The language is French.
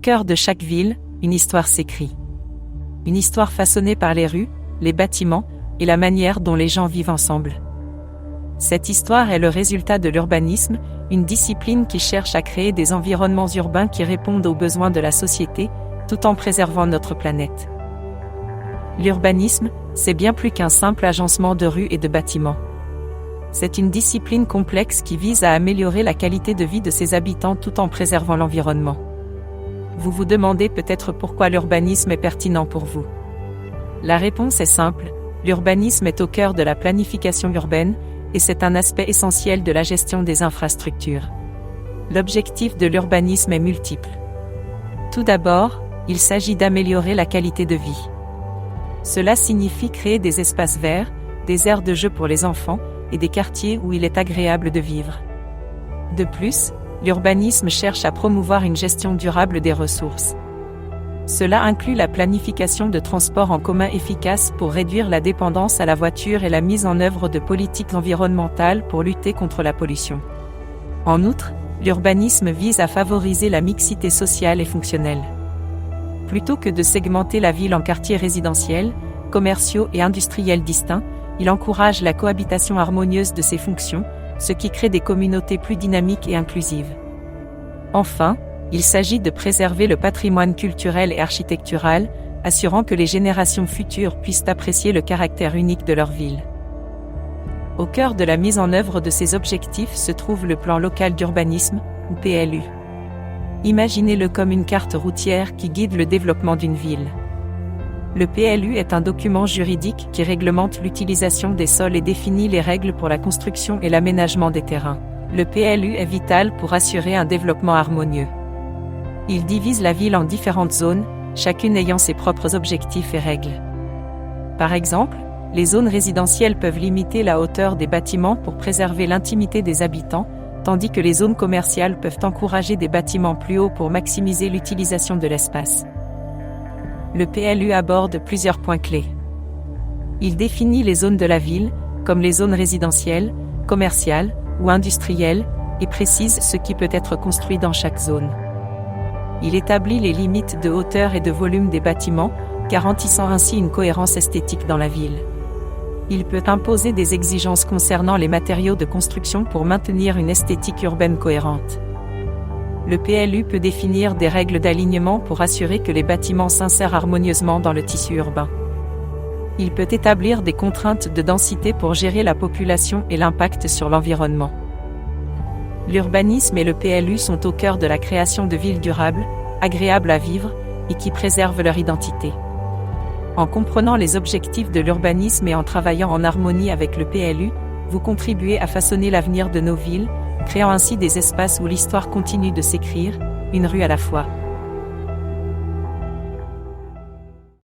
cœur de chaque ville, une histoire s'écrit. Une histoire façonnée par les rues, les bâtiments, et la manière dont les gens vivent ensemble. Cette histoire est le résultat de l'urbanisme, une discipline qui cherche à créer des environnements urbains qui répondent aux besoins de la société, tout en préservant notre planète. L'urbanisme, c'est bien plus qu'un simple agencement de rues et de bâtiments. C'est une discipline complexe qui vise à améliorer la qualité de vie de ses habitants tout en préservant l'environnement. Vous vous demandez peut-être pourquoi l'urbanisme est pertinent pour vous. La réponse est simple, l'urbanisme est au cœur de la planification urbaine, et c'est un aspect essentiel de la gestion des infrastructures. L'objectif de l'urbanisme est multiple. Tout d'abord, il s'agit d'améliorer la qualité de vie. Cela signifie créer des espaces verts, des aires de jeu pour les enfants, et des quartiers où il est agréable de vivre. De plus, l'urbanisme cherche à promouvoir une gestion durable des ressources. Cela inclut la planification de transports en commun efficaces pour réduire la dépendance à la voiture et la mise en œuvre de politiques environnementales pour lutter contre la pollution. En outre, l'urbanisme vise à favoriser la mixité sociale et fonctionnelle. Plutôt que de segmenter la ville en quartiers résidentiels, commerciaux et industriels distincts, il encourage la cohabitation harmonieuse de ces fonctions, ce qui crée des communautés plus dynamiques et inclusives. Enfin, il s'agit de préserver le patrimoine culturel et architectural, assurant que les générations futures puissent apprécier le caractère unique de leur ville. Au cœur de la mise en œuvre de ces objectifs se trouve le plan local d'urbanisme, ou PLU. Imaginez-le comme une carte routière qui guide le développement d'une ville. Le PLU est un document juridique qui réglemente l'utilisation des sols et définit les règles pour la construction et l'aménagement des terrains. Le PLU est vital pour assurer un développement harmonieux. Il divise la ville en différentes zones, chacune ayant ses propres objectifs et règles. Par exemple, les zones résidentielles peuvent limiter la hauteur des bâtiments pour préserver l'intimité des habitants, tandis que les zones commerciales peuvent encourager des bâtiments plus hauts pour maximiser l'utilisation de l'espace. Le PLU aborde plusieurs points clés. Il définit les zones de la ville, comme les zones résidentielles, commerciales ou industrielles, et précise ce qui peut être construit dans chaque zone. Il établit les limites de hauteur et de volume des bâtiments, garantissant ainsi une cohérence esthétique dans la ville. Il peut imposer des exigences concernant les matériaux de construction pour maintenir une esthétique urbaine cohérente. Le PLU peut définir des règles d'alignement pour assurer que les bâtiments s'insèrent harmonieusement dans le tissu urbain. Il peut établir des contraintes de densité pour gérer la population et l'impact sur l'environnement. L'urbanisme et le PLU sont au cœur de la création de villes durables, agréables à vivre, et qui préservent leur identité. En comprenant les objectifs de l'urbanisme et en travaillant en harmonie avec le PLU, vous contribuez à façonner l'avenir de nos villes, créant ainsi des espaces où l'histoire continue de s'écrire, une rue à la fois.